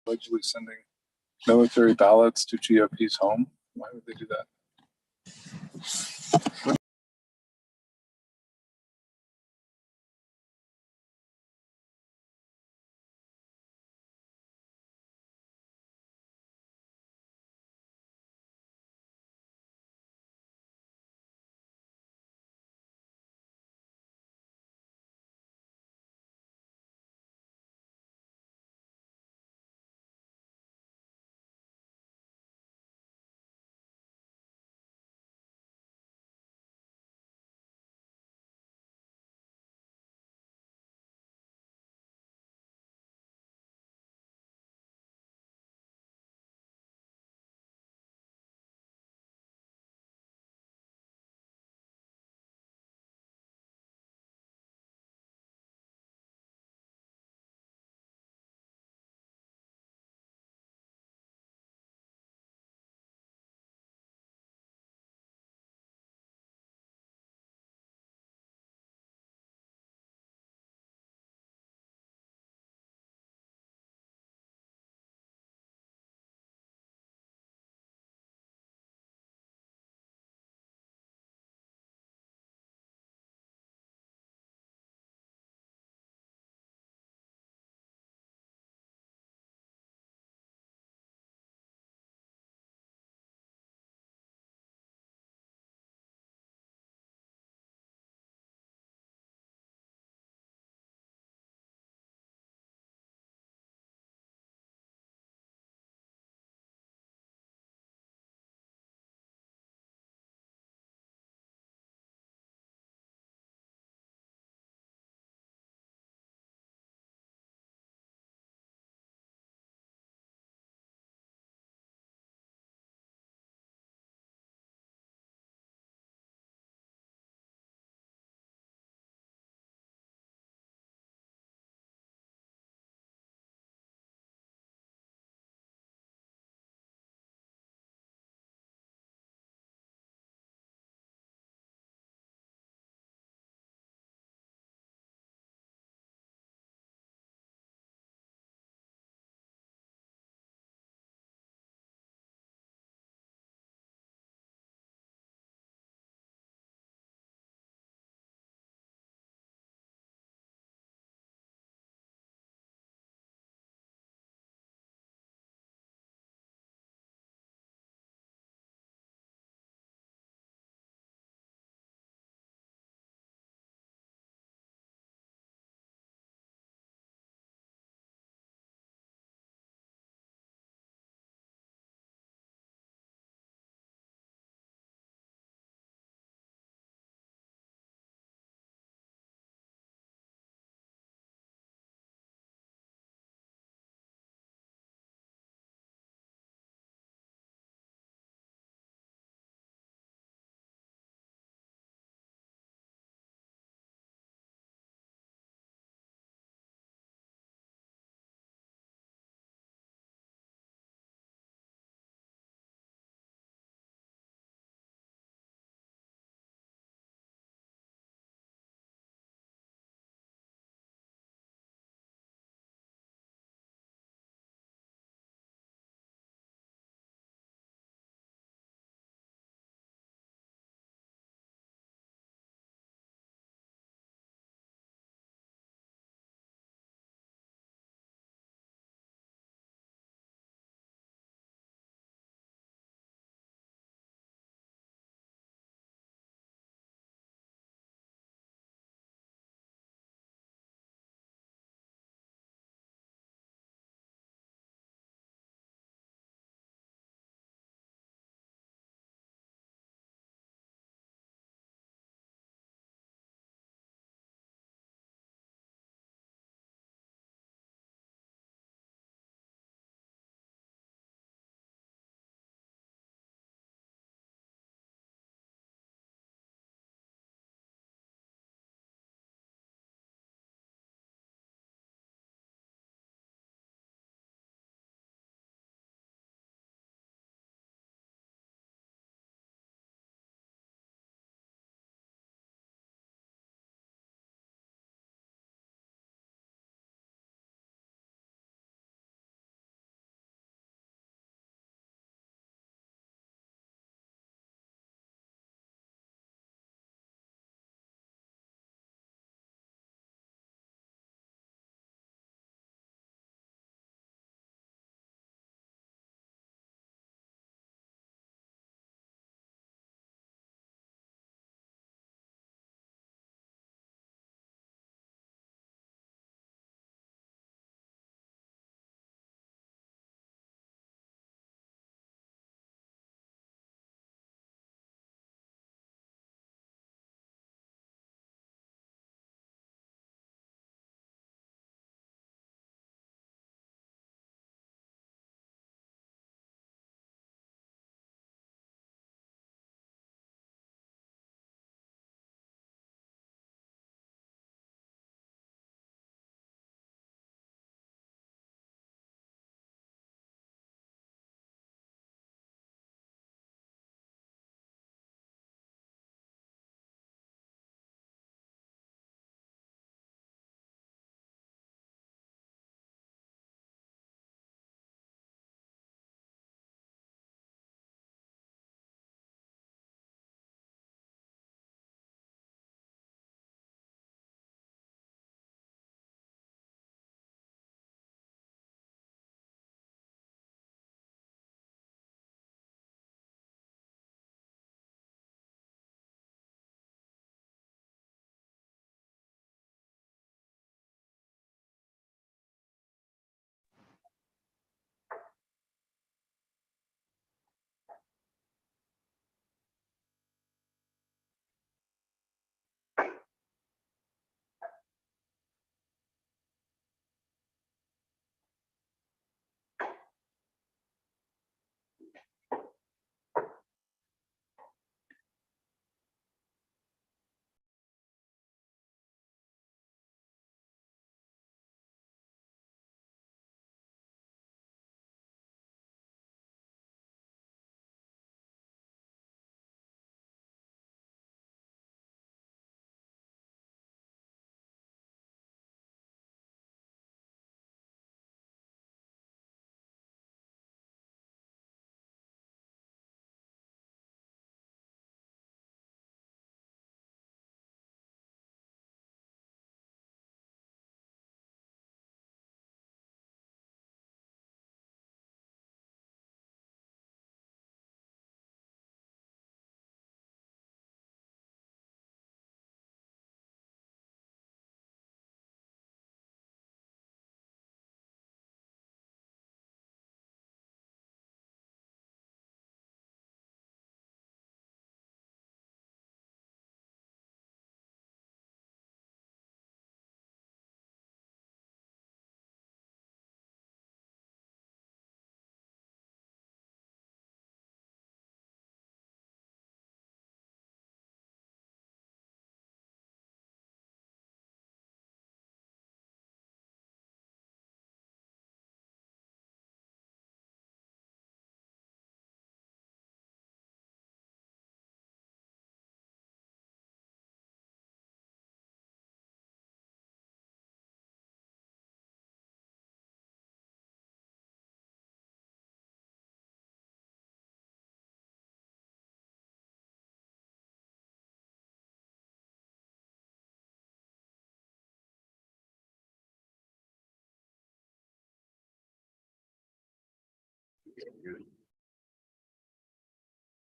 allegedly sending military ballots to GOP's home. Why would they do that?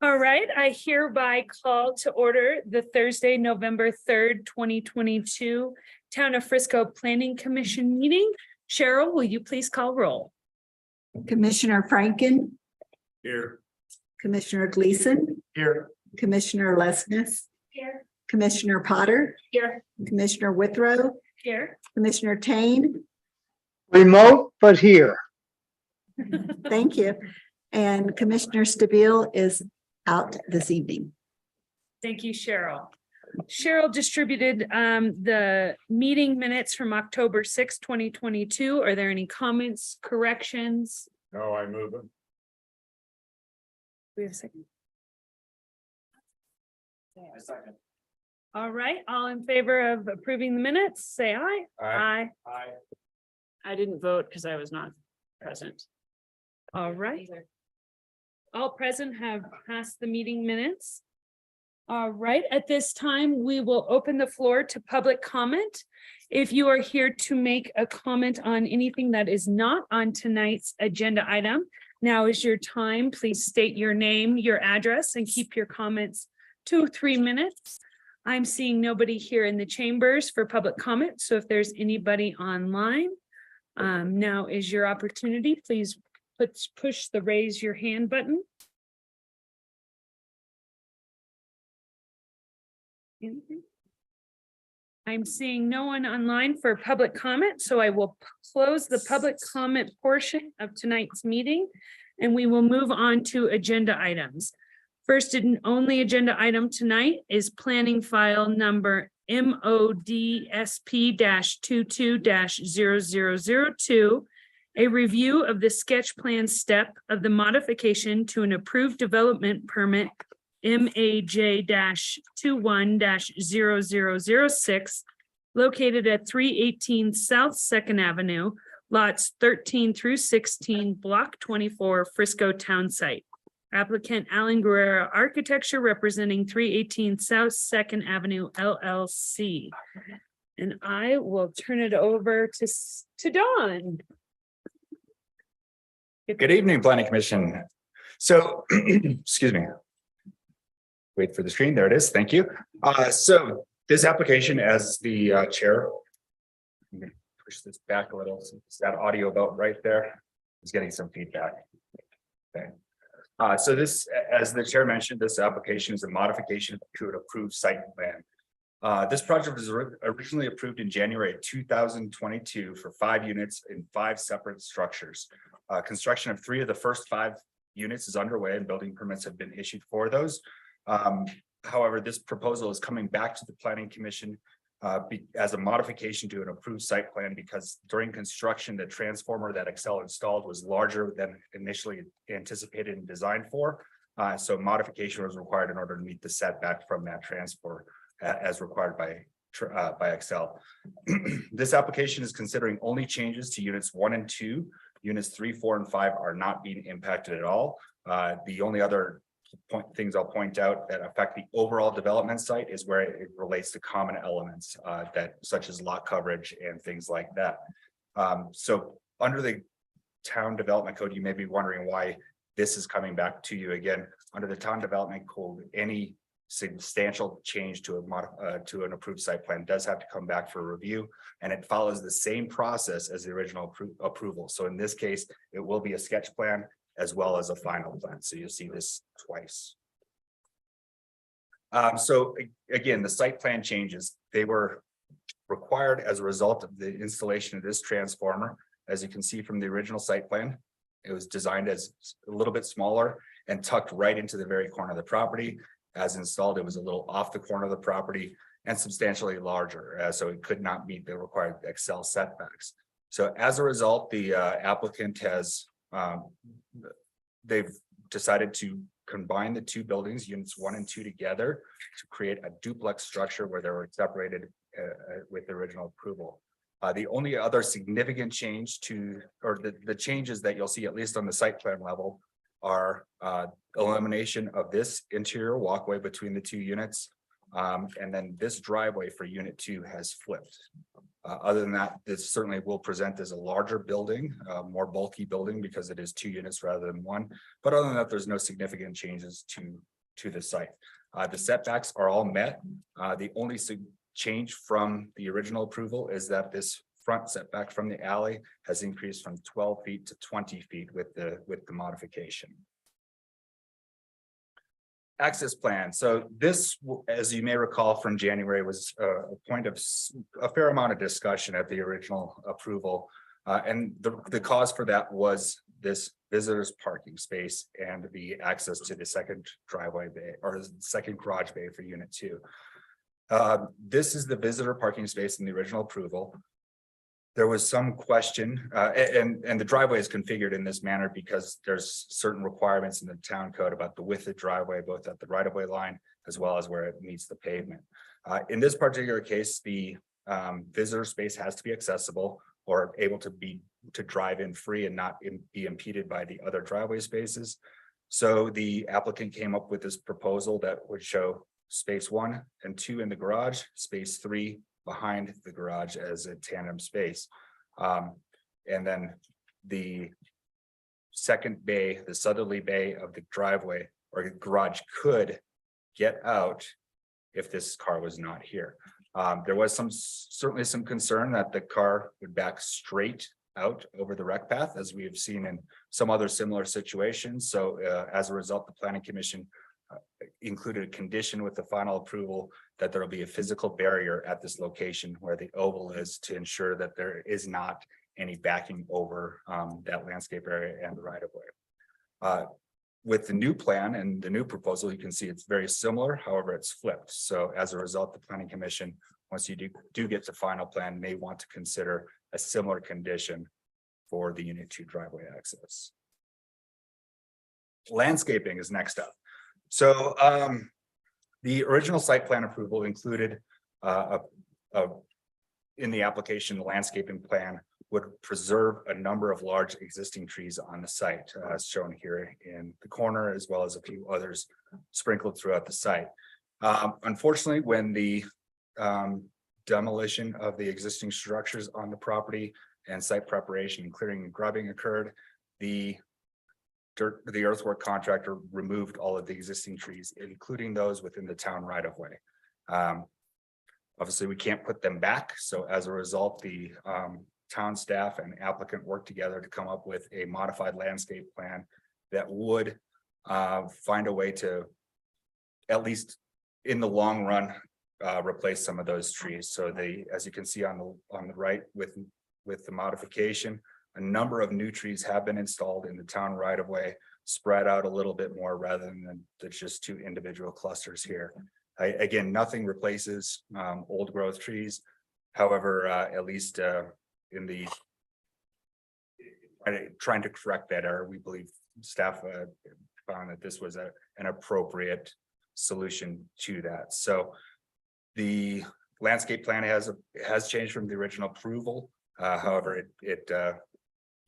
All right, I hereby call to order the Thursday, November 3rd, 2022 Town of Frisco Planning Commission meeting. Cheryl, will you please call roll? Commissioner Franken, Here. Commissioner Gleason, Here. Commissioner Lesnes, Here. Commissioner Potter, Here. Commissioner Withrow, Here. Commissioner Tain. Remote, but here. Thank you. And Commissioner Stabile is out this evening. Thank you, Cheryl. Cheryl distributed the meeting minutes from October 6, 2022. Are there any comments, corrections? No, I move it. We have a second. All right, all in favor of approving the minutes, say aye. Aye. Aye. I didn't vote because I was not present. All right. All present have passed the meeting minutes. All right, at this time, we will open the floor to public comment. If you are here to make a comment on anything that is not on tonight's agenda item, now is your time. Please state your name, your address, and keep your comments to 3 minutes. I'm seeing nobody here in the chambers for public comment, so if there's anybody online, now is your opportunity. Please push the raise your hand button. I'm seeing no one online for public comment, so I will close the public comment portion of tonight's meeting, and we will move on to agenda items. First and only agenda item tonight is planning file number MODSP-22-0002, a review of the sketch plan step of the modification to an approved development permit MAJ-21-0006 located at 318 South Second Avenue, lots 13 through 16, block 24, Frisco Town Site. Applicant Alan Guerrero Architecture representing 318 South Second Avenue LLC. And I will turn it over to Dawn. Good evening, Planning Commission. So, excuse me. Wait for the screen. There it is. Thank you. So this application, as the chair, I'm going to push this back a little. So is that audio about right there? It's getting some feedback. Okay. So this, as the chair mentioned, this application is a modification to an approved site plan. This project was originally approved in January 2022 for 5 units in 5 separate structures. Construction of 3 of the first 5 units is underway and building permits have been issued for those. However, this proposal is coming back to the Planning Commission as a modification to an approved site plan because during construction, the transformer that Excel installed was larger than initially anticipated and designed for. So modification was required in order to meet the setback from that transfer as required by Excel. This application is considering only changes to units 1 and 2. Units 3, 4, and 5 are not being impacted at all. The only other things I'll point out that affect the overall development site is where it relates to common elements that such as lot coverage and things like that. So under the town development code, you may be wondering why this is coming back to you again. Under the town development code, any substantial change to an approved site plan does have to come back for review, and it follows the same process as the original approval. So in this case, it will be a sketch plan as well as a final plan. So you'll see this twice. So again, the site plan changes, they were required as a result of the installation of this transformer. As you can see from the original site plan, it was designed as a little bit smaller and tucked right into the very corner of the property. As installed, it was a little off the corner of the property and substantially larger, so it could not meet the required Excel setbacks. So as a result, the applicant has they've decided to combine the 2 buildings, units 1 and 2 together to create a duplex structure where they were separated with the original approval. The only other significant change to, or the changes that you'll see at least on the site plan level are elimination of this interior walkway between the 2 units. And then this driveway for unit 2 has flipped. Other than that, this certainly will present as a larger building, more bulky building because it is 2 units rather than 1. But other than that, there's no significant changes to the site. The setbacks are all met. The only change from the original approval is that this front setback from the alley has increased from 12 feet to 20 feet with the modification. Access plan. So this, as you may recall from January, was a point of a fair amount of discussion at the original approval. And the cause for that was this visitors parking space and the access to the second driveway bay or the second garage bay for unit 2. This is the visitor parking space in the original approval. There was some question, and the driveway is configured in this manner because there's certain requirements in the town code about the width of driveway, both at the right-of-way line as well as where it meets the pavement. In this particular case, the visitor space has to be accessible or able to drive in free and not be impeded by the other driveway spaces. So the applicant came up with this proposal that would show space 1 and 2 in the garage, space 3 behind the garage as a tandem space. And then the second bay, the southerly bay of the driveway or garage could get out if this car was not here. There was certainly some concern that the car would back straight out over the rec path, as we have seen in some other similar situations. So as a result, the Planning Commission included a condition with the final approval that there will be a physical barrier at this location where the oval is to ensure that there is not any backing over that landscape area and the right of way. With the new plan and the new proposal, you can see it's very similar. However, it's flipped. So as a result, the Planning Commission, once you do get to final plan, may want to consider a similar condition for the unit 2 driveway access. Landscaping is next up. So the original site plan approval included in the application, the landscaping plan would preserve a number of large existing trees on the site, as shown here in the corner, as well as a few others sprinkled throughout the site. Unfortunately, when the demolition of the existing structures on the property and site preparation and clearing and grubbing occurred, the earthwork contractor removed all of the existing trees, including those within the town right of way. Obviously, we can't put them back. So as a result, the town staff and applicant worked together to come up with a modified landscape plan that would find a way to, at least in the long run, replace some of those trees. So as you can see on the right with the modification, a number of new trees have been installed in the town right of way, spread out a little bit more rather than just 2 individual clusters here. Again, nothing replaces old growth trees. However, at least in the trying to correct that error, we believe staff found that this was an appropriate solution to that. So the landscape plan has changed from the original approval. However,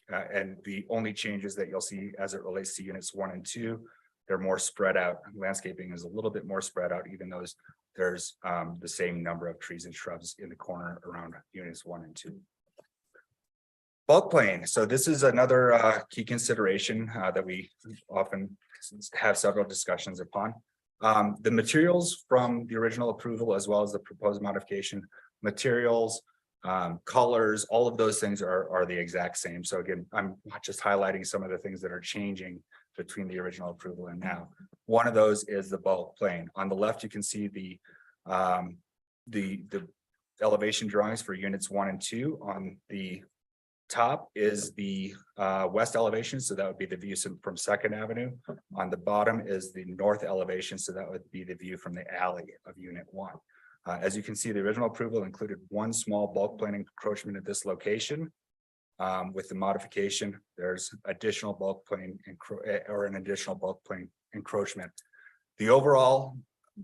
and the only changes that you'll see as it relates to units 1 and 2, they're more spread out. Landscaping is a little bit more spread out, even though there's the same number of trees and shrubs in the corner around units 1 and 2. Bulk plane. So this is another key consideration that we often have several discussions upon. The materials from the original approval, as well as the proposed modification, materials, colors, all of those things are the exact same. So again, I'm just highlighting some of the things that are changing between the original approval and now. One of those is the bulk plane. On the left, you can see the elevation drawings for units 1 and 2. On the top is the west elevation, so that would be the view from 2nd Avenue. On the bottom is the north elevation, so that would be the view from the alley of unit 1. As you can see, the original approval included 1 small bulk plane encroachment at this location. With the modification, there's additional bulk plane an additional bulk plane encroachment. The overall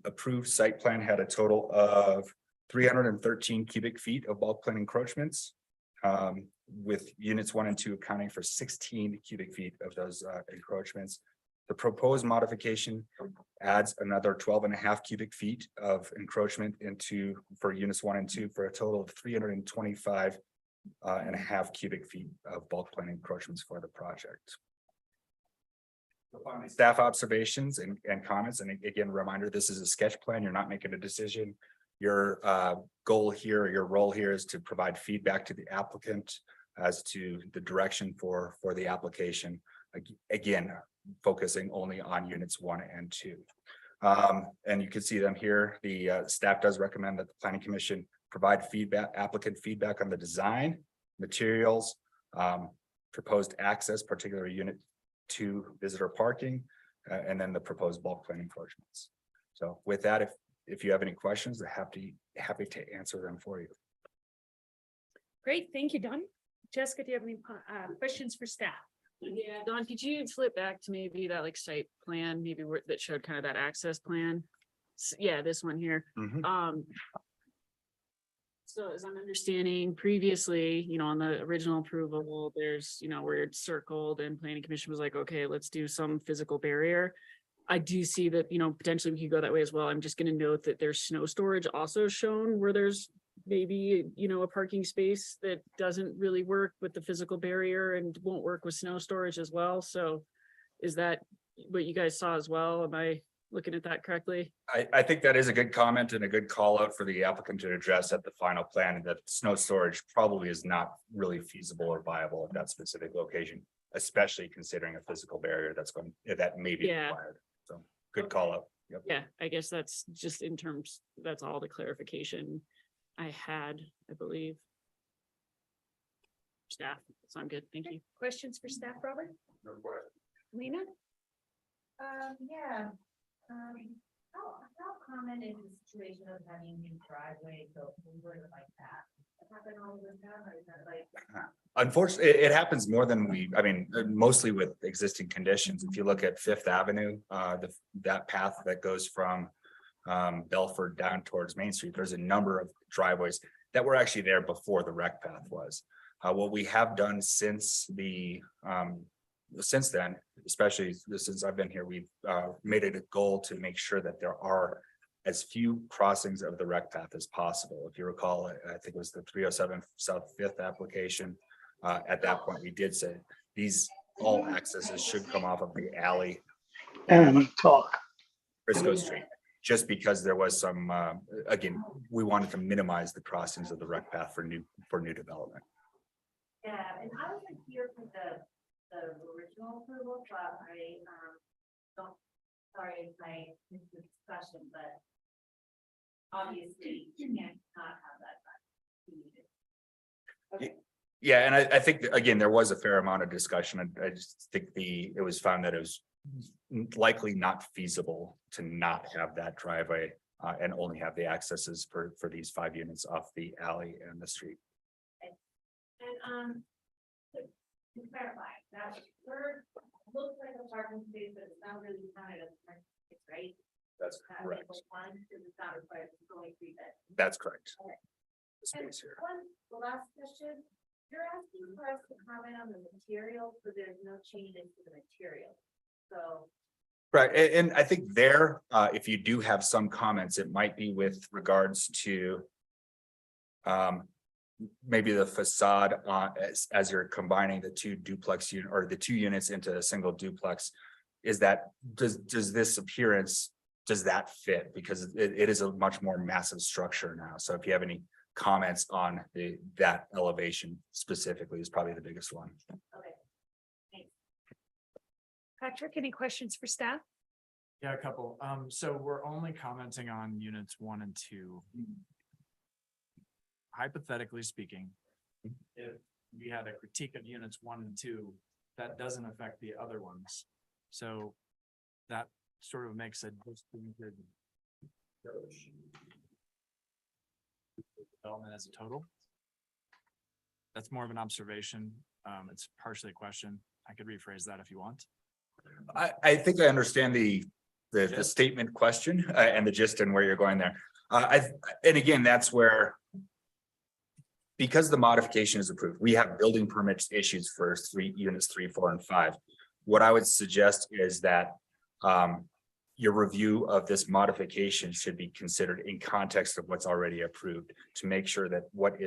approved site plan had a total of 313 cubic feet of bulk plane encroachments, with units 1 and 2 accounting for 16 cubic feet of those encroachments. The proposed modification adds another 12.5 cubic feet of encroachment for units 1 and 2 for a total of 325.5 cubic feet of bulk plan encroachments for the project. Staff observations and comments, and again, reminder, this is a sketch plan. You're not making a decision. Your goal here, your role here is to provide feedback to the applicant as to the direction for the application. Again, focusing only on units 1 and 2. And you can see them here. The staff does recommend that the planning commission provide applicant feedback on the design, materials, proposed access, particularly unit 2 visitor parking, and then the proposed bulk plan encroachments. So with that, if you have any questions, they're happy to answer them for you. Great, thank you, Don. Jessica, do you have any questions for staff? Yeah, Don, could you flip back to maybe that like site plan, maybe that showed kind of that access plan? Yeah, this one here. So as I'm understanding previously, on the original approval, there's, where it's circled and planning commission was like, okay, let's do some physical barrier. I do see that, potentially we could go that way as well. I'm just going to note that there's snow storage also shown where there's maybe, a parking space that doesn't really work with the physical barrier and won't work with snow storage as well. So is that what you guys saw as well? Am I looking at that correctly? I think that is a good comment and a good call out for the applicant to address at the final plan, and that snow storage probably is not really feasible or viable at that specific location, especially considering a physical barrier that may be required. So good call out. Yep. Yeah, I guess that's just that's all the clarification I had, I believe. Staff, so I'm good. Thank you. Questions for staff, Robert? No question. Lena? Yeah. How common is the situation of having new driveway built over like that? Does that happen all the time, or is that like? Unfortunately, it happens more than mostly with existing conditions. If you look at Fifth Avenue, that path that goes from Belford down towards Main Street, there's a number of driveways that were actually there before the rec path was. What we have done since then, especially since I've been here, we've made it a goal to make sure that there are as few crossings of the rec path as possible. If you recall, I think it was the 307 South 5th application. At that point, we did say all accesses should come off of the alley And I'm gonna talk. Frisco Street, just because there was some, again, we wanted to minimize the crossings of the rec path for new development. Yeah, and I wasn't here for the original approval, but I don't, sorry if I missed the discussion, but obviously you can't not have that. Okay. Yeah, and I think, again, there was a fair amount of discussion. I just think it was found that it was likely not feasible to not have that driveway and only have the accesses for these 5 units off the alley and the street. And to clarify, that third looks like a parking space, but it's not really counted as a parking space, right? That's correct. One, because it's not required, it's only 3 beds. That's correct. Okay. The space here. The last question, you're asking for us to comment on the material, so there's no changes to the material. So. Right, and I think there, if you do have some comments, it might be with regards to maybe the facade as you're combining the 2 duplex unit or the 2 units into a single duplex. Is that does this appearance, does that fit? Because it is a much more massive structure now. So if you have any comments on that elevation specifically, is probably the biggest one. Okay. Patrick, any questions for staff? Yeah, a couple. So we're only commenting on units 1 and 2. Hypothetically speaking, if we had a critique of units 1 and 2, that doesn't affect the other ones. So that sort of makes a distinct development as a total. That's more of an observation. It's partially a question. I could rephrase that if you want. I think I understand the statement question and the gist and where you're going there. And again, that's where, because the modification is approved, we have building permits issued for units 3, 4, and 5. what I would suggest is that your review of this modification should be considered in context of what's already approved to make sure that what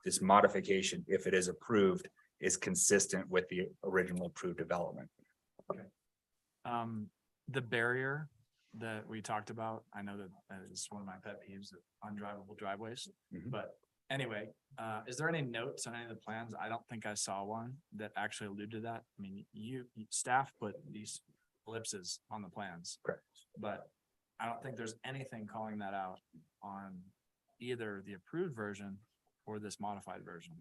this modification, if it is approved, is consistent with the original approved development. The barrier that we talked about, I know that is one of my pet peeves, undrivable driveways. Mhm. But anyway, is there any notes on any of the plans? I don't think I saw one that actually alluded to that. I mean, staff put these ellipses on the plans. Correct. But I don't think there's anything calling that out on either the approved version or this modified version.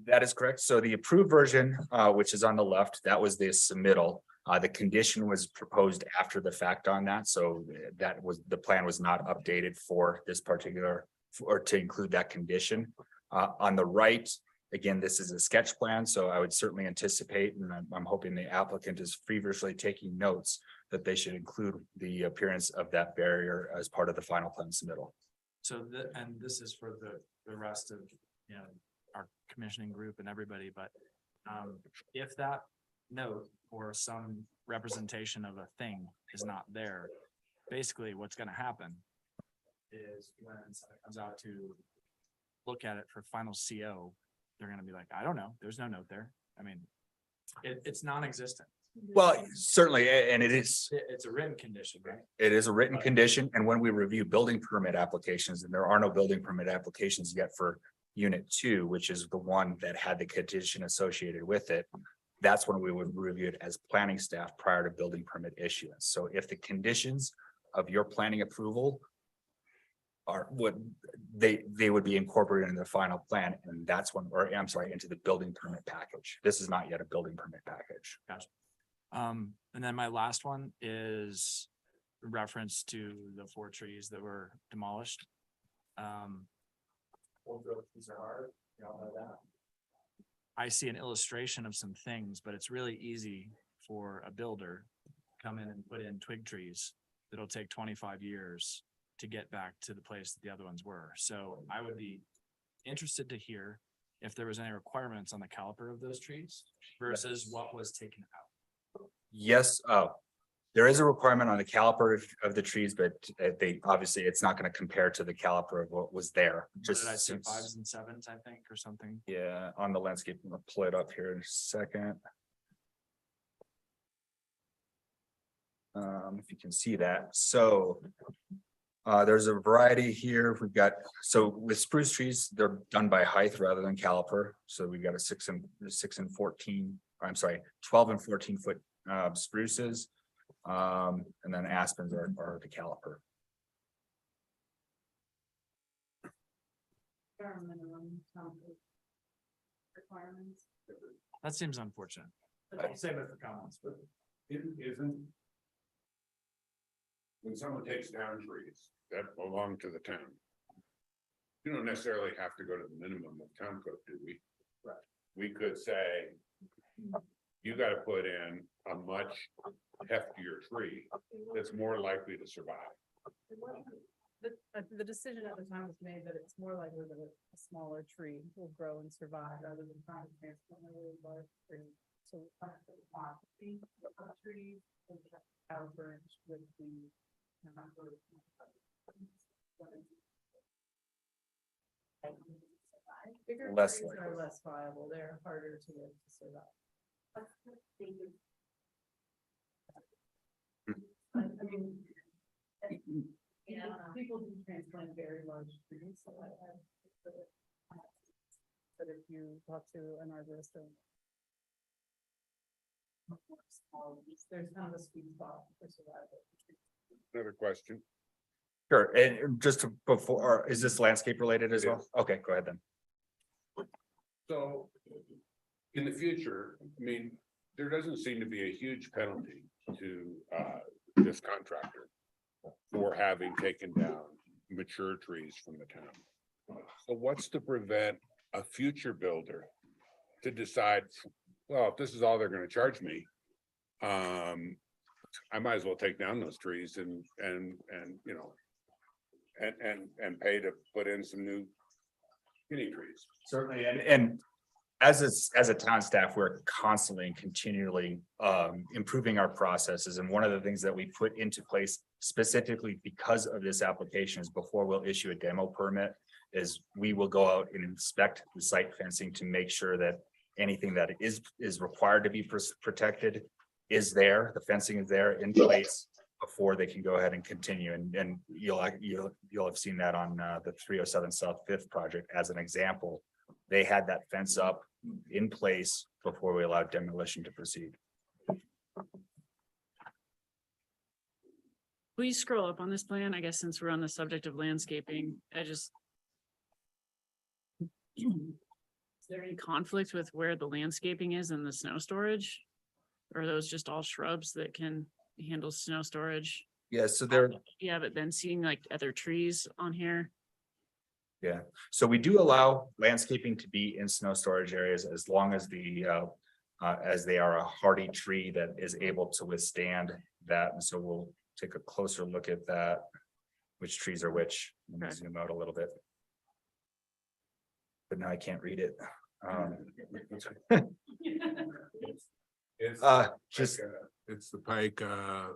That is correct. So the approved version, which is on the left, that was the submittal. The condition was proposed after the fact on that, so the plan was not updated for this particular, or to include that condition. On the right, again, this is a sketch plan, so I would certainly anticipate, and I'm hoping the applicant is feverishly taking notes, that they should include the appearance of that barrier as part of the final plan submittal. So and this is for the rest of, our commissioning group and everybody, but if that note or some representation of a thing is not there, basically what's gonna happen is when it comes out to look at it for final CO, they're gonna be like, I don't know, there's no note there. I mean, it's non-existent. Well, certainly, and it's It's a written condition, right? It is a written condition, and when we review building permit applications, and there are no building permit applications yet for unit 2, which is the one that had the condition associated with it. That's when we would review it as planning staff prior to building permit issuance. So if the conditions of your planning approval they would be incorporated in the final plan, and that's when, or I'm sorry, into the building permit package. This is not yet a building permit package. And then my last one is reference to the 4 trees that were demolished. I see an illustration of some things, but it's really easy for a builder to come in and put in twig trees. That'll take 25 years to get back to the place that the other ones were. So I would be interested to hear if there was any requirements on the caliper of those trees versus what was taken out. Yes, there is a requirement on the caliper of the trees, but obviously it's not going to compare to the caliper of what was there. What Just did I say, since- 5s and 7s, I think, or something? Yeah, on the landscape, I'm gonna pull it up here in a second. If you can see that, so. There's a variety here. We've got, so with spruce trees, they're done by height rather than caliper. So we've got a 6 and 14, I'm sorry, 12 and 14 foot spruces. And then aspens are the caliper. That seems unfortunate. I'll save it for comments, but It isn't. When someone takes down trees that belong to the town. You don't necessarily have to go to the minimum of town code, do we? Right. We could say. You gotta put in a much heftier tree that's more likely to survive. The decision at the time was made that it's more likely that a smaller tree will grow and survive rather than trying to transplant a really large tree. So the quantity of trees and average with the number of. Bigger Less trees are likely. less viable, they're harder to live to survive. I mean. People do transplant very large trees, so but if you talk to an arborist. There's kind of a sweet spot for survival. Another question. Sure, and just before, is this landscape related as It well? Okay, go ahead then. So. In the future, I mean, there doesn't seem to be a huge penalty to this contractor. For having taken down mature trees from the town. So what's to prevent a future builder to decide, well, if this is all they're gonna charge me. I might as well take down those trees and you know. And pay to put in some new skinny trees. Certainly, and as a town staff, we're constantly and continually improving our processes. And one of the things that we put into place specifically because of this application is before we'll issue a demo permit, is we will go out and inspect the site fencing to make sure that anything that is required to be protected is there, the fencing is there in place before they can go ahead and continue. And you'll have seen that on the 307 South Fifth project as an example. They had that fence up in place before we allowed demolition to proceed. Will you scroll up on this plan? I guess since we're on the subject of landscaping, is there any conflict with where the landscaping is and the snow storage? Or are those just all shrubs that can handle snow storage? Yeah, so there, Yeah, but then seeing like other trees on here. yeah, so we do allow landscaping to be in snow storage areas as long as as they are a hardy tree that is able to withstand that. And so we'll take a closer look at that, which trees are which. Let me Okay. zoom out a little bit. But now I can't read it. It's Just, it's the pike, yeah.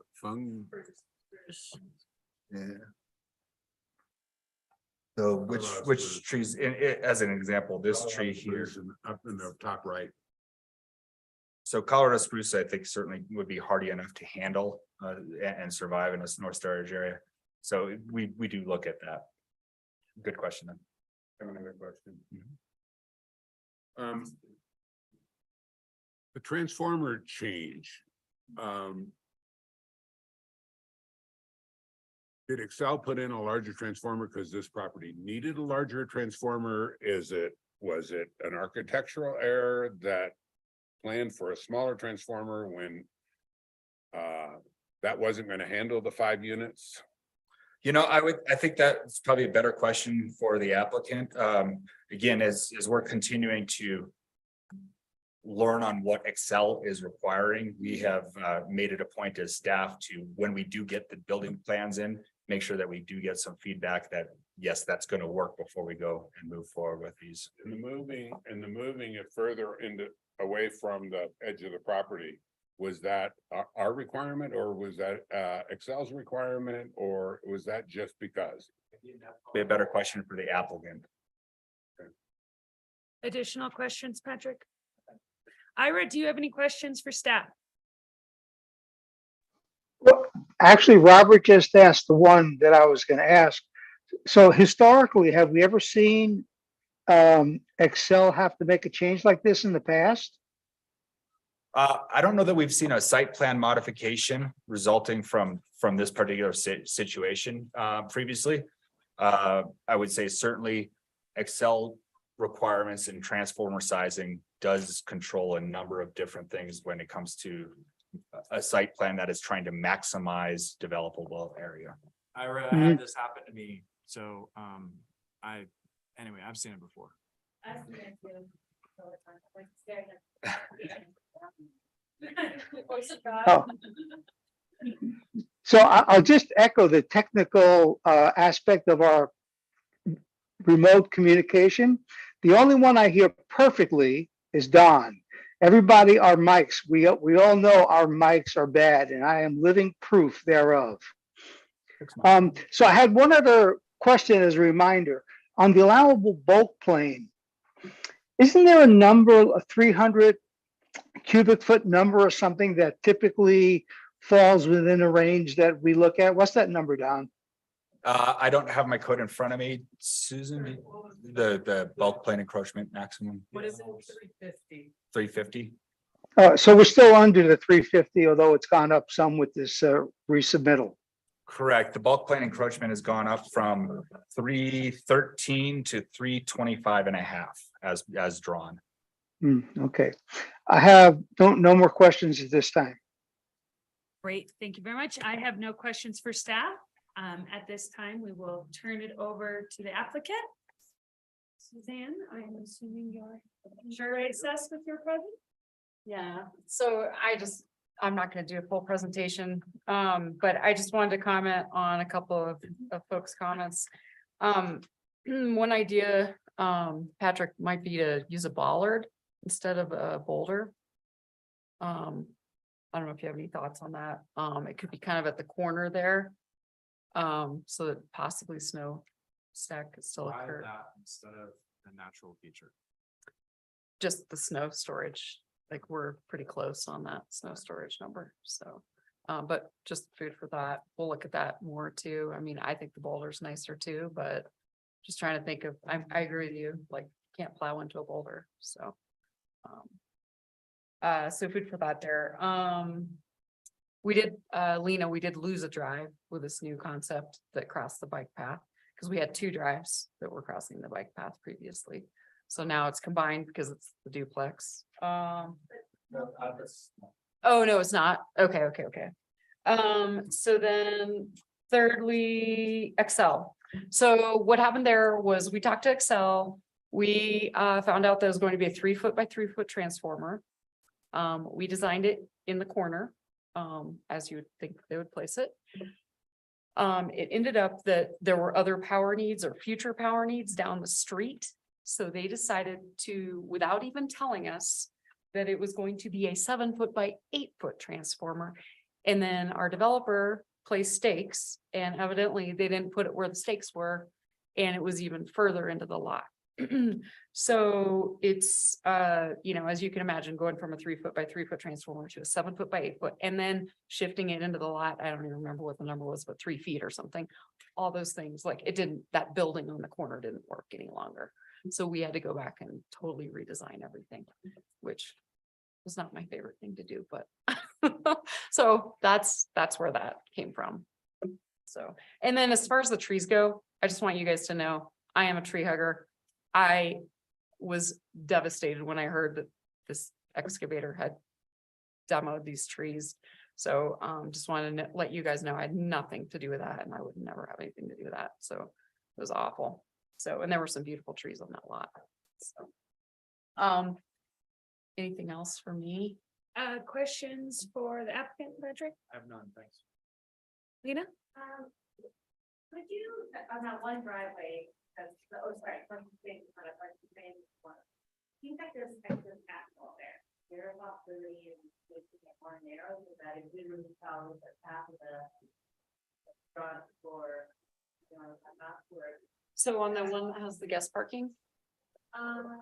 So which trees, as an example, this tree here. Up in the top right. So Colorado spruce, I think certainly would be hardy enough to handle and survive in a snow storage area. So we do look at that. Good question then. I have another question. The transformer change. Did Excel put in a larger transformer because this property needed a larger transformer? Was it an architectural error that planned for a smaller transformer when that wasn't going to handle the 5 units? You know, I think that's probably a better question for the applicant. Again, as we're continuing to learn on what Excel is requiring, we have made it a point as staff to, when we do get the building plans in, make sure that we do get some feedback that, yes, that's going to work before we go and move forward with these. And the moving it further away from the edge of the property, was that our requirement, or was that Excel's requirement, or was that just because? Be a better question for the applicant. Additional questions, Patrick? Ira, do you have any questions for staff? Well, actually, Robert just asked the one that I was going to ask. So historically, have we ever seen Excel have to make a change like this in the past? I don't know that we've seen a site plan modification resulting from this particular situation previously. I would say certainly Excel requirements and transformer sizing does control a number of different things when it comes to a site plan that is trying to maximize developable area. I had this happen to me, so, anyway, I've seen it before. I've seen it too, all the time, like staring at- Oh. So I'll just echo the technical aspect of our remote communication. The only one I hear perfectly is Don. Everybody, our mics, we all know our mics are bad, and I am living proof thereof. So I had one other question as a reminder. On the allowable bulk plane, isn't there a number, a 300 cubic foot number or something that typically falls within a range that we look at? What's that number, Don? I don't have my code in front of me. Susan, the bulk plane encroachment maximum, What is it? 350. 350. So we're still under the 350, although it's gone up some with this resubmittal. Correct. The bulk plane encroachment has gone up from 313 to 325.5 as drawn. Okay. I have no more questions at this time. Great, thank you very much. I have no questions for staff. At this time, we will turn it over to the applicant. Suzanne, I'm assuming you're sure assessed with your present? Yeah, so I'm not gonna do a full presentation, but I just wanted to comment on a couple of folks' comments. One idea, Patrick, might be to use a bollard instead of a boulder. I don't know if you have any thoughts on that. It could be kind of at the corner there. So that possibly snow stack could still Why occur. that instead of the natural feature? Just the snow storage, like we're pretty close on that snow storage number, so. But just food for thought. We'll look at that more too. I mean, I think the boulder's nicer too, but just trying to think of, I agree with you, like, can't plow into a boulder, so. So food for thought there. We did, Lena, we did lose a drive with this new concept that crossed the bike path. Cause we had 2 drives that were crossing the bike path previously. So now it's combined because it's the duplex. Oh, no, it's not. Okay. So then thirdly, Excel. So what happened there was we talked to Excel. We found out that it was going to be a 3-foot by 3-foot transformer. We designed it in the corner, as you would think they would place it. It ended up that there were other power needs or future power needs down the street. So they decided to, without even telling us, that it was going to be a 7-foot by 8-foot transformer. And then our developer placed stakes, and evidently they didn't put it where the stakes were. And it was even further into the lot. So it's, as you can imagine, going from a 3-foot by 3-foot transformer to a 7-foot by 8-foot, and then shifting it into the lot. I don't even remember what the number was, but 3 feet or something. All those things, like it didn't, that building on the corner didn't work any longer. So we had to go back and totally redesign everything, which was not my favorite thing to do, but so that's where that came from. So, and then as far as the trees go, I just want you guys to know, I am a tree hugger. I was devastated when I heard that this excavator had demoed these trees. So just wanted to let you guys know I had nothing to do with that, and I would never have anything to do with that. So it was awful. So, and there were some beautiful trees on that lot. So, anything else for me? Questions for the applicant, Patrick? I have none, thanks. Lena? Could you, on that one driveway, from the same, one. Seems like there's excess asphalt there. There are possibility of making it more narrow, so that if we really follow the path of the front or, I'm not sure. So on the one that has the guest parking? On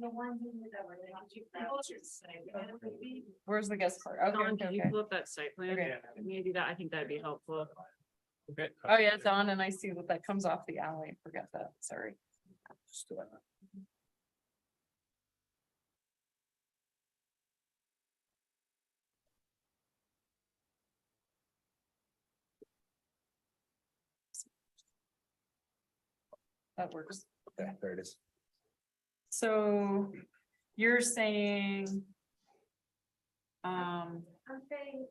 the one that we're. Where's the guest park? Dawn, can you Okay. pull up that site plan? Okay. Maybe that, I think that'd be helpful. Okay. Oh, yeah, it's on, and I see that comes off the alley. Forget that, sorry. That works. Yeah, there it is. So you're saying. I'm saying,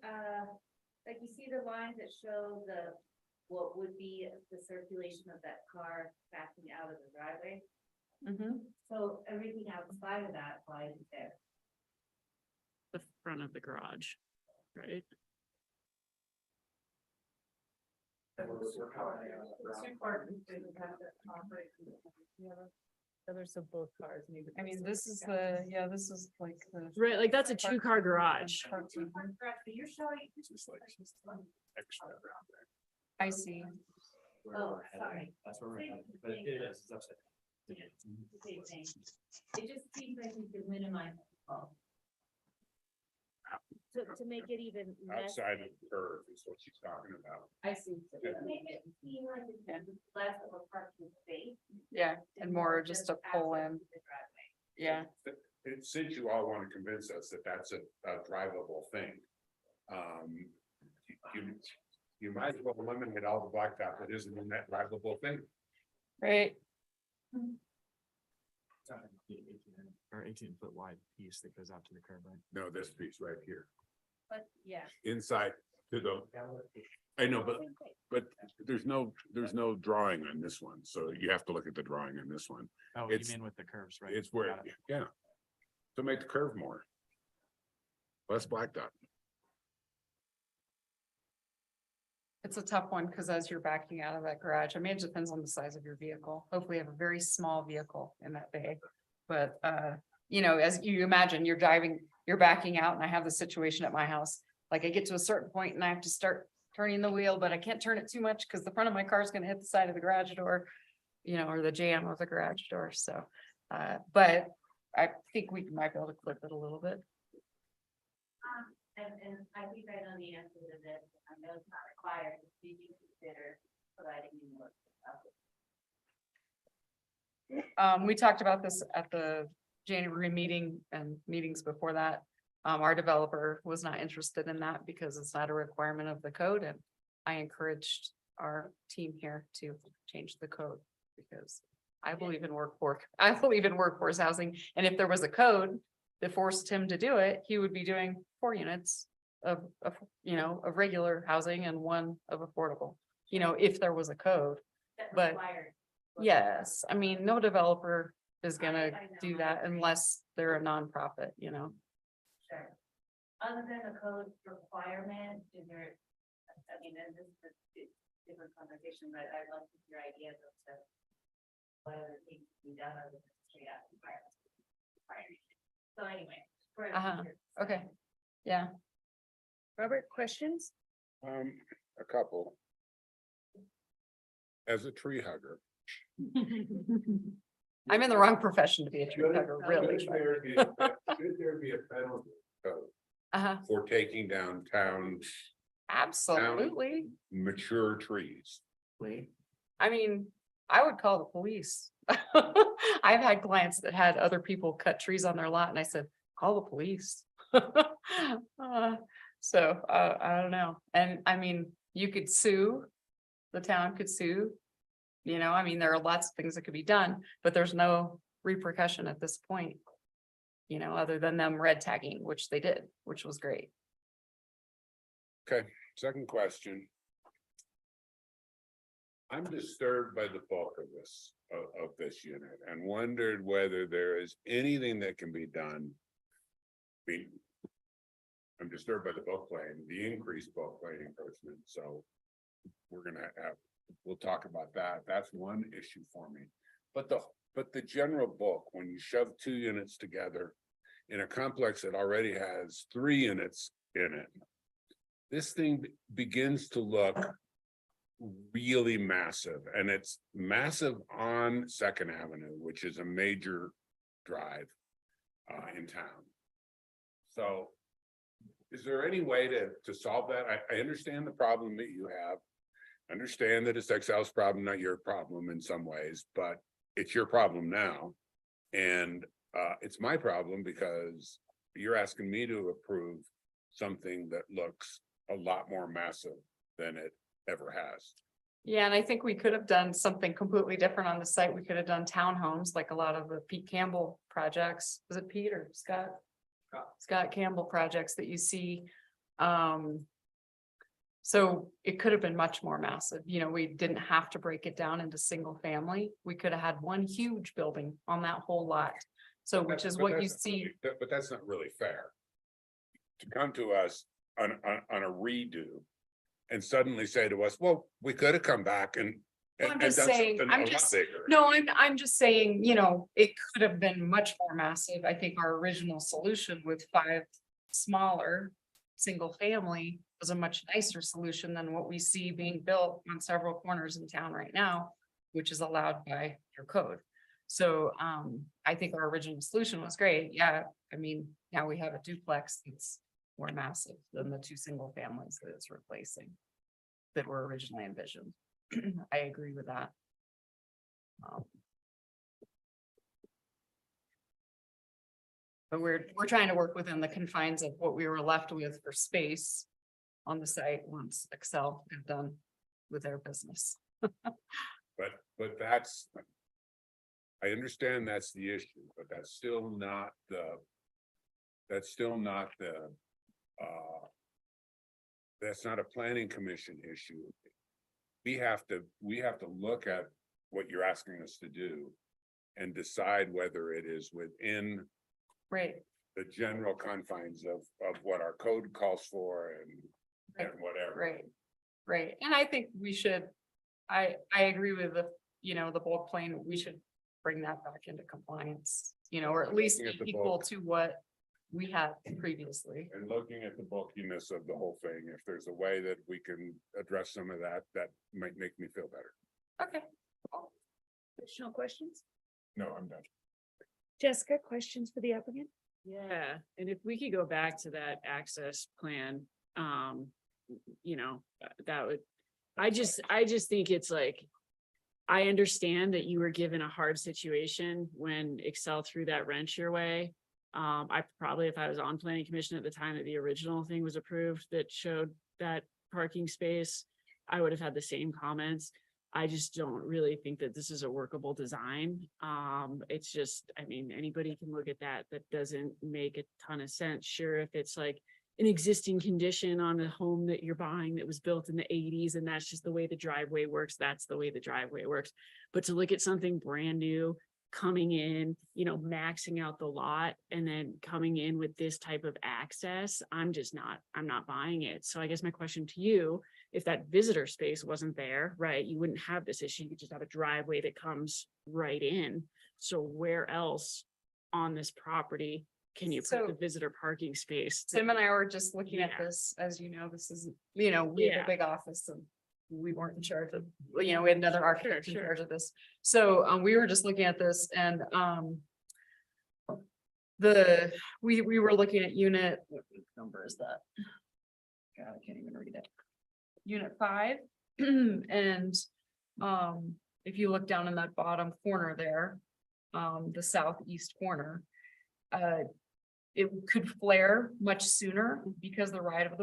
like you see the lines that show what would be the circulation of that car backing out of the driveway. Mhm. So everything outside of that lies there. The front of the garage, right? So both cars need. I mean, this is the, this is like the. Right, like that's a 2-car garage. Correct, but you're showing. Extra around there. I see. Oh, sorry. That's where we're Same headed, but thing. it is, it's upside. Same thing. It just seems like we could minimize. To make it even less. Outside of the curve is what she's talking about. I see. Make it seem like it's less of a parking space. Yeah, and more just a pull in. access to the driveway. Yeah, Since you all want to convince us that that's a drivable thing, you might as well eliminate all the blacktop that isn't in that drivable thing. right. Or 18-foot wide piece that goes out to the curb, right? No, this piece right here, But yeah. inside to the, I know, but there's no drawing on this one, so you have to look at the drawing on this one. Oh, you It's- mean with the curves, right? It's where, Got it. yeah. To make the curve more. Less blacktop. It's a tough one, because as you're backing out of that garage, I mean, it depends on the size of your vehicle. Hopefully you have a very small vehicle in that bay. But you know, as you imagine, you're driving, you're backing out and I have the situation at my house. Like I get to a certain point and I have to start turning the wheel, but I can't turn it too much because the front of my car is gonna hit the side of the garage door, you know, or the jamb of the garage door. So, but I think we might be able to clip it a little bit. And I think I know the answer to this, I know it's not required, do you consider providing me more? We talked about this at the January meeting and meetings before that. Our developer was not interested in that because it's not a requirement of the code, and I encouraged our team here to change the code because I believe in workforce housing, and if there was a code that forced him to do it, he would be doing 4 units of you know, of regular housing and 1 of affordable, you know, if there was a code. That But- required. Yes, I mean, no developer is gonna do that unless they're a nonprofit, you know. Sure. Other than the code requirement, is there, I mean, and this is a different conversation, but I'd love to hear ideas of the. Whether it needs to be done or the straight out requirement. So anyway. for the Uh-huh, future. Okay, yeah. Robert, questions? A couple. As a tree hugger. I'm in the wrong profession to be a tree hugger, really. Should there be a penalty Uh-huh, for taking down town absolutely. mature trees? I mean, I would call the police. I've had clients that had other people cut trees on their lot and I said, call the police. So, I don't know. And I mean, you could sue, the town could sue. You know, I mean, there are lots of things that could be done, but there's no repercussion at this point. You know, other than them red tagging, which they did, which was great. Okay, second question. I'm disturbed by the bulk of this unit and wondered whether there is anything that can be done. I'm disturbed by the bulk plane, the increased bulk plane encroachment, so we're gonna we'll talk about that. That's one issue for me. But the general bulk, when you shove 2 units together in a complex that already has 3 units in it, this thing begins to look really massive, and it's massive on Second Avenue, which is a major drive in town. So is there any way to solve that? I understand the problem that you have. Understand that it's Excel's problem, not your problem in some ways, but it's your problem now. And it's my problem because you're asking me to approve something that looks a lot more massive than it ever has. Yeah, and I think we could have done something completely different on the site. We could have done townhomes like a lot of the Pete Campbell projects. Was it Pete or Scott? Scott Campbell projects that you see. So it could have been much more massive. You know, we didn't have to break it down into single family. We could have had one huge building on that whole lot. So which is But what you that's not see. really- But that's not really fair. To come to us on a redo and suddenly say to us, well, we could have come back and I'm done just saying, something I'm a lot just, bigger. no, I'm just saying, you know, it could have been much more massive. I think our original solution with 5 smaller single family was a much nicer solution than what we see being built on several corners in town right now, which is allowed by your code. So I think our original solution was great. Yeah, I mean, now we have a duplex that's more massive than the 2 single families that it's replacing that were originally envisioned. I agree with that. But we're trying to work within the confines of what we were left with for space on the site once Excel got done with their business. But that's. I understand that's the issue, but that's still not the. That's still not the. That's not a planning commission issue. We have to look at what you're asking us to do. And decide whether it is within Right, the general confines of what our code calls for and whatever. right. And I think we should, I agree with the, you know, the bulk plane, we should bring that back into compliance, you know, or at least Looking at the equal bulk. to what we had previously. And looking at the bulkiness of the whole thing, if there's a way that we can address some of that, that might make me feel better. Okay. Additional questions? No, I'm done. Jessica, questions for the applicant? Yeah, and if we could go back to that access plan, you know, that would, I just think it's like. I understand that you were given a hard situation when Excel threw that wrench your way. I probably, if I was on planning commission at the time that the original thing was approved that showed that parking space, I would have had the same comments. I just don't really think that this is a workable design. It's just, I mean, anybody can look at that. That doesn't make a ton of sense. Sure, if it's like an existing condition on a home that you're buying that was built in the 80s and that's just the way the driveway works, that's the way the driveway works. But to look at something brand new coming in, you know, maxing out the lot and then coming in with this type of access, I'm not buying it. So I guess my question to you, if that visitor space wasn't there, right, you wouldn't have this issue. You just have a driveway that comes right in. So where else on this property can you put the So- visitor parking space? Tim and I were just looking at Yeah. this, as you know, this is, you know, we have Yeah. a big office and we weren't in charge of, you know, we had another architect in sure. charge of this. So, we were just looking at this and, we were looking at unit, what number is that? God, I can't even read it. Unit 5, and, if you look down in that bottom corner there, the southeast corner, it could flare much sooner because the right of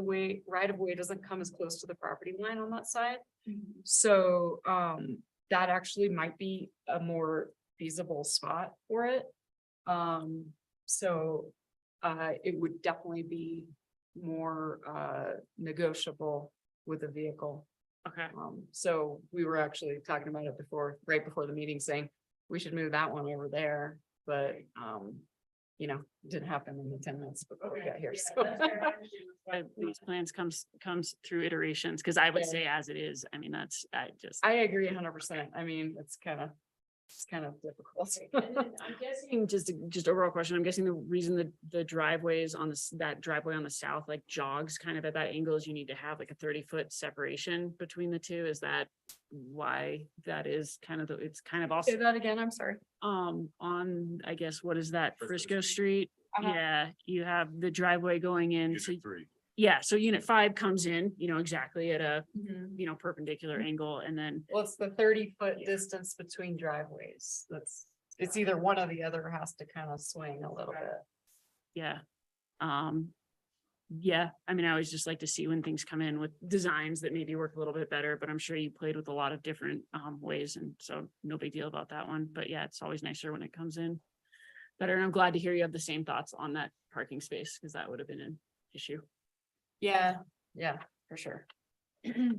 way doesn't come as close to the property line on that side. So, that actually might be a more feasible spot for it. So, it would definitely be more, negotiable with a vehicle. Okay, So we were actually talking about it before, right before the meeting, saying we should move that one over there, but, you know, it didn't happen in the 10 minutes before we got here, so. these plans comes through iterations, because I would say as it is, I mean, that's, I agree 100%. I mean, it's kind of difficult. I'm guessing, just overall question, I'm guessing the reason that the driveways on this, that driveway on the south, like jogs kind of at that angle is you need to have like a 30-foot separation between the two. Is that why that is kind of it's kind of also Say that again, I'm sorry. on, I guess, what is that, Frisco Frisco Street. Street? Uh-huh. Yeah, you have the driveway going in, so, Unit 3. yeah, so unit 5 comes in, you know, exactly at a, you know, perpendicular angle, and then Well, it's the 30-foot Yeah. distance between driveways. It's either one or the other has to kind of swing a little bit. yeah. Yeah, I mean, I always just like to see when things come in with designs that maybe work a little bit better, but I'm sure you played with a lot of different ways, and so no big deal about that one. But yeah, it's always nicer when it comes in better. And I'm glad to hear you have the same thoughts on that parking space, because that would have been an issue. Yeah, for sure.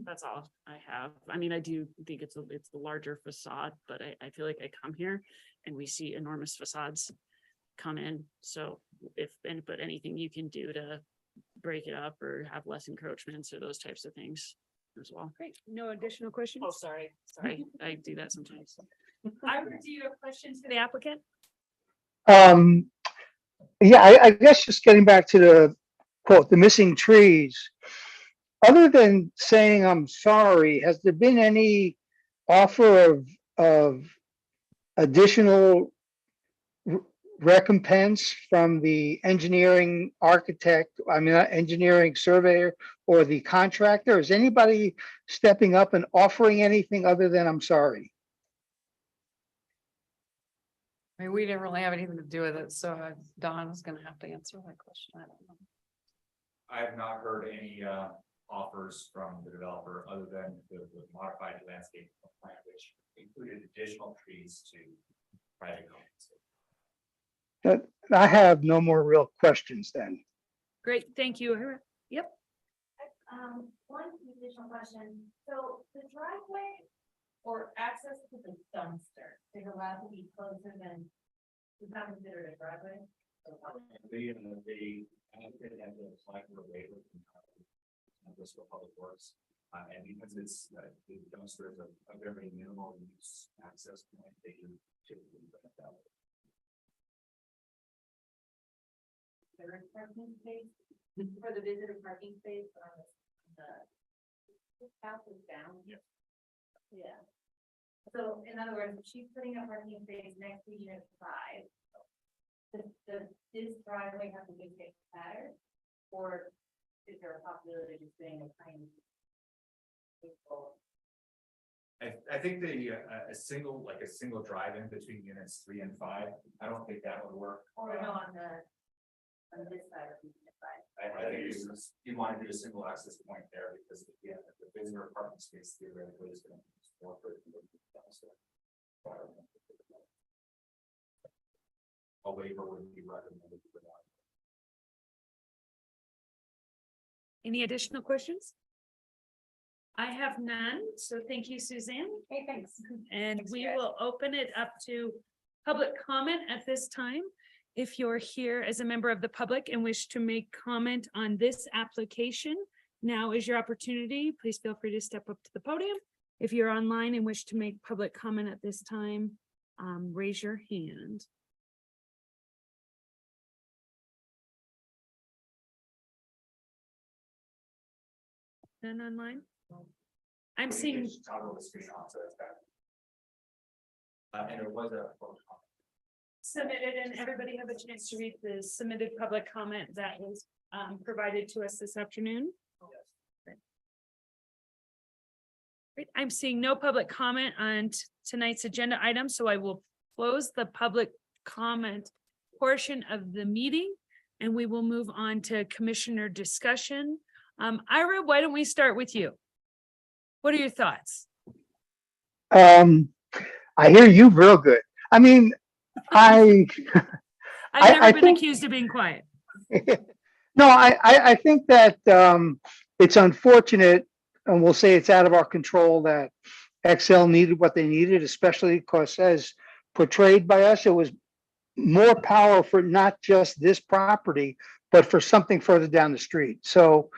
That's all I have. I mean, I do think it's the larger facade, but I feel like I come here and we see enormous facades come in. So but anything you can do to break it up or have less encroachments or those types of things as well. Great. No additional questions? Oh, sorry, I do that sometimes. Ira, do you have questions for the applicant? Yeah, I guess just getting back to the quote, the missing trees. Other than saying I'm sorry, has there been any offer of additional recompense from the engineering architect, engineering surveyor or the contractor? Is anybody stepping up and offering anything other than I'm sorry? I mean, we didn't really have anything to do with it, so Don is gonna have to answer that question. I don't know. I have not heard any offers from the developer other than the modified landscape plan, which included additional trees to private homes. I have no more real questions then. Great, thank you. Ira. Yep. One additional question, so the driveway or access to the dumpster is allowed to be closer than, is that considered a driveway? The applicant had to apply for a waiver from Bristol Public Works. And because it's, the dumpster is a very minimal use access point, they can typically put it that way. There is parking space for the visitor parking space on the house is down. Yeah. Yeah. So in other words, if she's putting a parking space next to unit 5. This driveway have to be fixed better? Or is there a possibility of just being a tiny? I think a single drive in between units 3 and 5, I don't think that would work. Or no, on this side of unit 5. I think you want to do a single access point there because the visitor parking space theoretically is going to be more for the dumpster. A waiver would be recommended for that. Any additional questions? I have none, so thank you, Suzanne. Hey, thanks. And Thanks, we guys. will open it up to public comment at this time. If you're here as a member of the public and wish to make comment on this application, now is your opportunity. Please feel free to step up to the podium. If you're online and wish to make public comment at this time, raise your hand. None online? I'm seeing. Just toggle the screen on, so that's better. And it was a. Submitted, and everybody have a chance to read the submitted public comment that was provided to us this afternoon. Great. I'm seeing no public comment on tonight's agenda item, so I will close the public comment portion of the meeting, and we will move on to commissioner discussion. Ira, why don't we start with you? What are your thoughts? I hear you real good. I mean, I've never I been think- accused of being quiet. no, I think that it's unfortunate, and we'll say it's out of our control that XL needed what they needed, especially because as portrayed by us, it was more power for not just this property, but for something further down the street. So,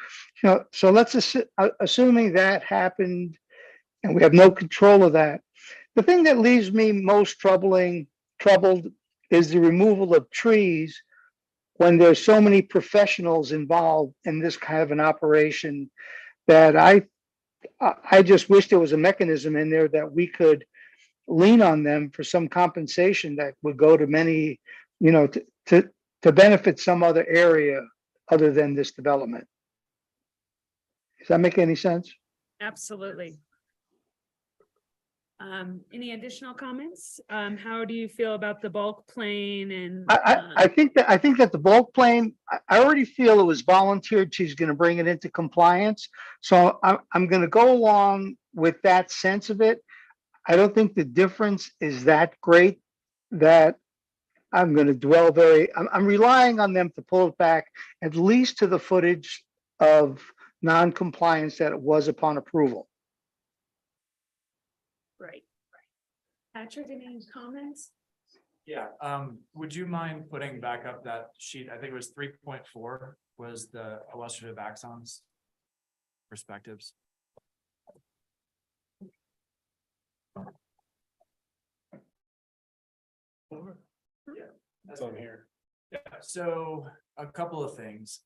so let's assuming that happened and we have no control of that. The thing that leaves me most troubled is the removal of trees when there's so many professionals involved in this kind of an operation that I just wish there was a mechanism in there that we could lean on them for some compensation that would go to many, to benefit some other area other than this development. Does that make any sense? Absolutely. Any additional comments? How do you feel about the bulk plane and? I think that the bulk plane, I already feel it was volunteered. She's going to bring it into compliance. So I'm going to go along with that sense of it. I don't think the difference is that great that I'm going to dwell I'm relying on them to pull it back at least to the footage of non-compliance that it was upon approval. Right. Patrick, any comments? Yeah, would you mind putting back up that sheet? I think it was 3.4 was the illustrative axons perspectives. That's on here. Yeah, so a couple of things.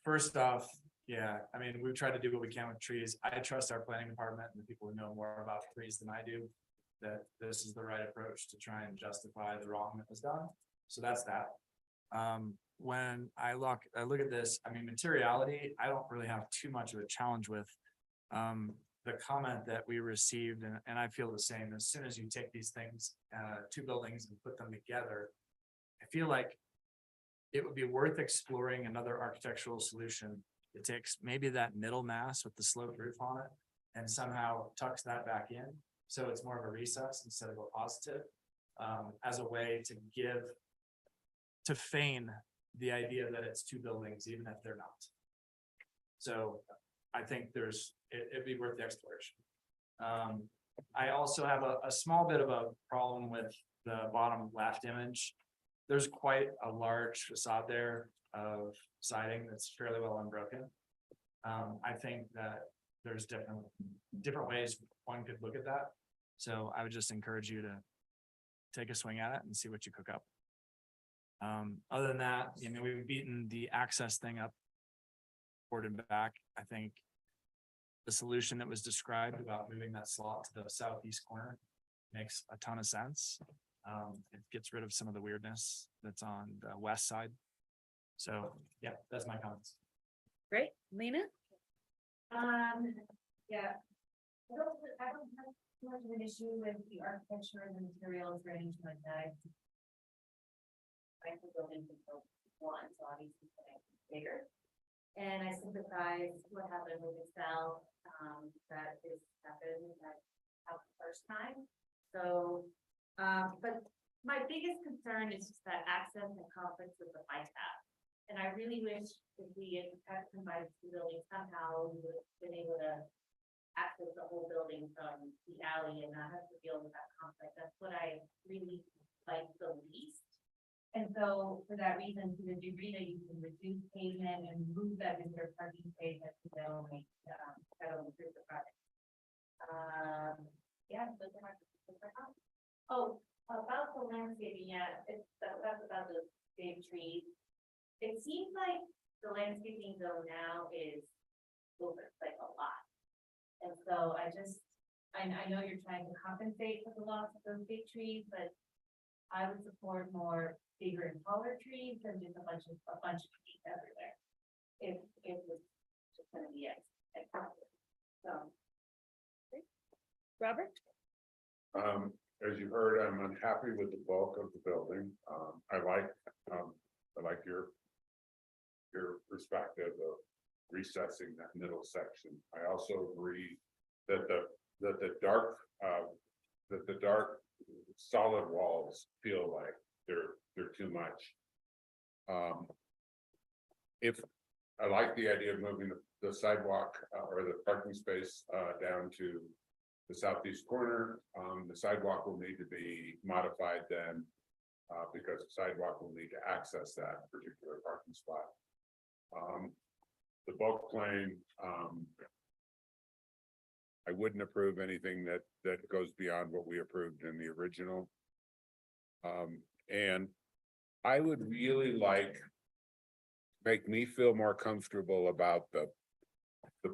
First off, yeah, I mean, we've tried to do what we can with trees. I trust our planning department and the people who know more about trees than I do, that this is the right approach to try and justify the wrong that was done. So that's that. When I look at this, I mean, materiality, I don't really have too much of a challenge with. The comment that we received, and I feel the same, as soon as you take these things, two buildings and put them together, I feel like it would be worth exploring another architectural solution. It takes maybe that middle mass with the sloped roof on it and somehow tucks that back in. So it's more of a recess instead of a positive, as a way to feign the idea that it's two buildings, even if they're not. So I think it'd be worth the exploration. I also have a small bit of a problem with the bottom left image. There's quite a large facade there of siding that's fairly well unbroken. I think that there's different ways one could look at that. So I would just encourage you to take a swing at it and see what you cook up. Other than that, you know, we've beaten the access thing up forward and back. I think the solution that was described about moving that slot to the southeast corner makes a ton of sense. It gets rid of some of the weirdness that's on the west side. So, yeah, that's my comments. Great, Lena? Yeah. I don't have too much of an issue with the architecture and the materials range like that. I could go into one, so obviously it's bigger. And I sympathize what happened with Excel, that is happened at the first time. So, but my biggest concern is just that access and conflicts with the bike path. And I really wish if we had combined the building somehow, we would have been able to access the whole building from the alley and not have to deal with that conflict. That's what I really like the least. And so for that reason, to the degree that you can reduce pavement and move that into parking space, I think that'll improve the project. Yeah, those are my. Oh, about the landscaping, yeah, that's about the big trees. It seems like the landscaping though now is over, like a lot. And so I know you're trying to compensate for the loss of those big trees, but I would support more bigger and taller trees than just a bunch of trees everywhere. If it was just gonna be it. So. Robert? As you heard, I'm unhappy with the bulk of the building. I like your perspective of recessing that middle section. I also agree that the dark solid walls feel like they're too much. If I like the idea of moving the sidewalk or the parking space down to the southeast corner, the sidewalk will need to be modified then because the sidewalk will need to access that particular parking spot. The bulk plane, I wouldn't approve anything that goes beyond what we approved in the original. And I would really make me feel more comfortable about the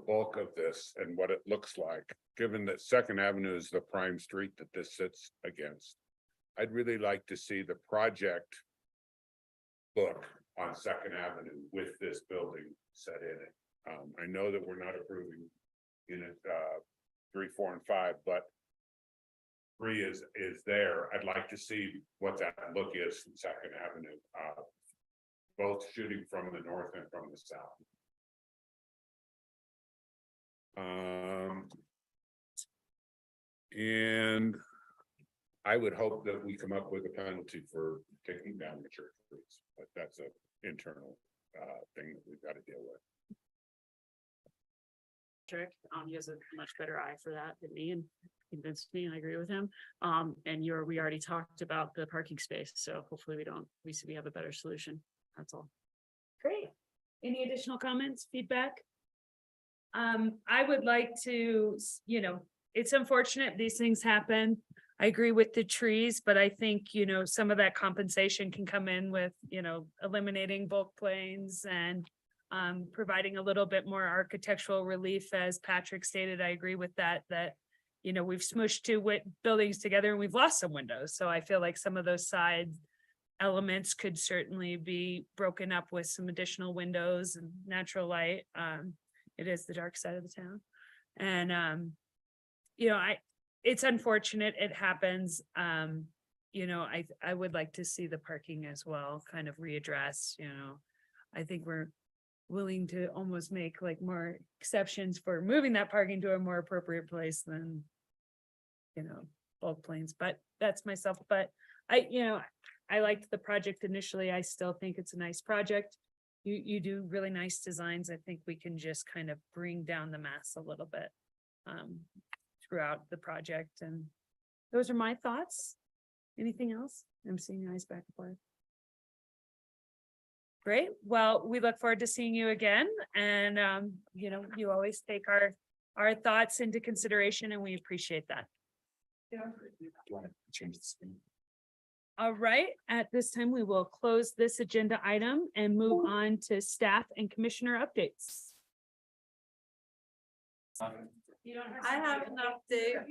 bulk of this and what it looks like, given that Second Avenue is the prime street that this sits against. I'd really like to see the project look on Second Avenue with this building set in it. I know that we're not approving unit 3, 4, and 5, but 3 is there. I'd like to see what that look is from Second Avenue, both shooting from the north and from the south. And I would hope that we come up with a penalty for taking down mature trees, but that's an internal thing that we've got to deal with. Trick, he has a much better eye for that than me and convinced me, I agree with him. And we already talked about the parking space, so hopefully we have a better solution. That's all. Great. Any additional comments, feedback? I would like to, it's unfortunate these things happen. I agree with the trees, but I think, some of that compensation can come in with, eliminating bulk planes and providing a little bit more architectural relief, as Patrick stated. I agree with that, we've smushed 2 buildings together and we've lost some windows. So I feel like some of those side elements could certainly be broken up with some additional windows and natural light. It is the dark side of the town. And, it's unfortunate it happens. I would like to see the parking as well kind of readdressed. I think we're willing to almost make like more exceptions for moving that parking to a more appropriate place than, bulk planes, but that's myself. But I liked the project initially. I still think it's a nice project. You do really nice designs. I think we can just kind of bring down the mass a little bit throughout the project. And those are my thoughts. Anything else? I'm seeing your eyes back and forth. Great. Well, we look forward to seeing you again. And, you always take our our thoughts into consideration and we appreciate that. Do you want to change the screen? All right, at this time, we will close this agenda item and move on to staff and commissioner updates. I have an update.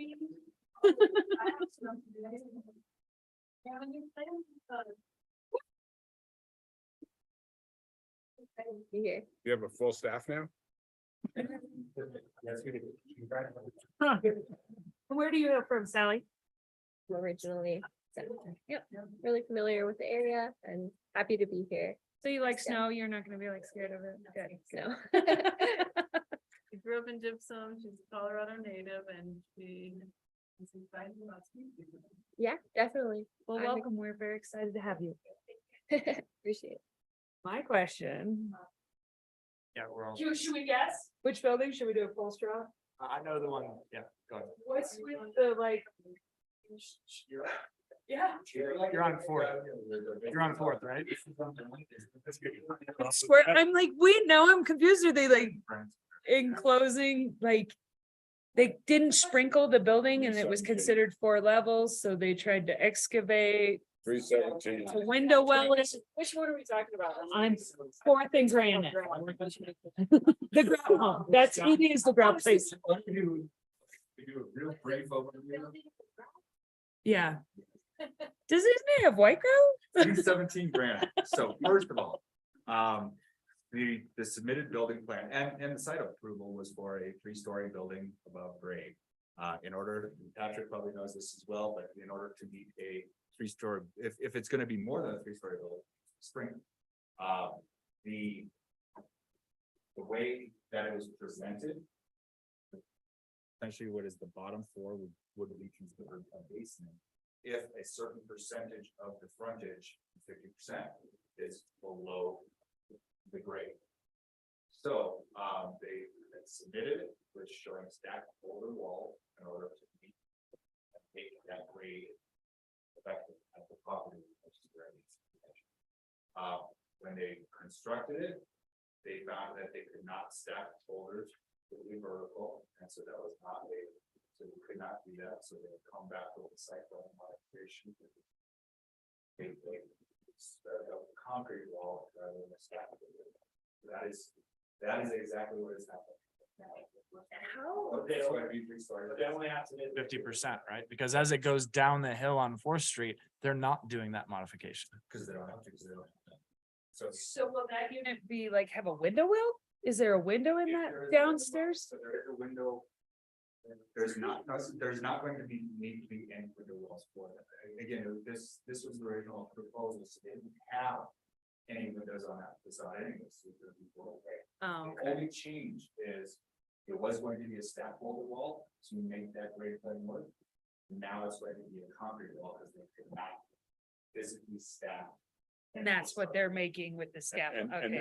Here. You have a full staff now? Yes, we do. Where do you go from, Sally? Originally. So, yep, really familiar with the area and happy to be here. So you like snow, you're not gonna be like scared of it? Good. So. She grew up in Gypsum, she's a Colorado native and she. Yeah, definitely. Well, I'm- welcome. We're very excited to have you. Appreciate it. My question, Yeah, we're all, should we guess? Which building? Should we do a full straw? I know the one, yeah, go ahead. What's with the like? Yeah. You're on fourth. You're on fourth, right? Square, I'm like, wait, now I'm confused. Are they like enclosing, like? They didn't sprinkle the building and it was considered 4 levels, so they tried to excavate 317. a window well. Which one are we talking about? On Fourth and Granite. The ground, home. That's, it is the ground place. We do a real brief overview. Yeah. Does it have White Grove? 317 grand. So first of all, the submitted building plan and the site approval was for a 3-story building above grade. In order, Patrick probably knows this as well, but in order to meet a 3-story, if it's gonna be more than a 3-story building, spring. The way that it was presented. Essentially, what is the bottom floor would be considered a basement. If a certain percentage of the frontage, 50%, is below the grade. So, they submitted, which showing stacked older wall in order to meet. And take that grade effective at the property, which is where it needs to be. When they constructed it, they found that they could not stack boulders completely vertical, and so that was not a, so they could not do that, so they would come back with a site plan modification. They started out with a concrete wall rather than a stack. That is exactly what is happening. How? Okay, so it'd be 3 stories. But they only have to do 50%, right? Because as it goes down the hill on Fourth Street, they're not doing that modification. Because they don't have to, because they don't have to. So. So will that unit be like, have a window well? Is there a window in that downstairs? So there is a window. There's not going to need to be any window wells for that. Again, this was the original proposal, so they didn't have any windows on that facade anyways. So it's gonna be full. Oh, The only change is it was going to be a stack boulder wall to make that grade plan work. Now it's going to be a concrete wall because they could not physically stack. and that's what they're making with the scaffold. And Okay.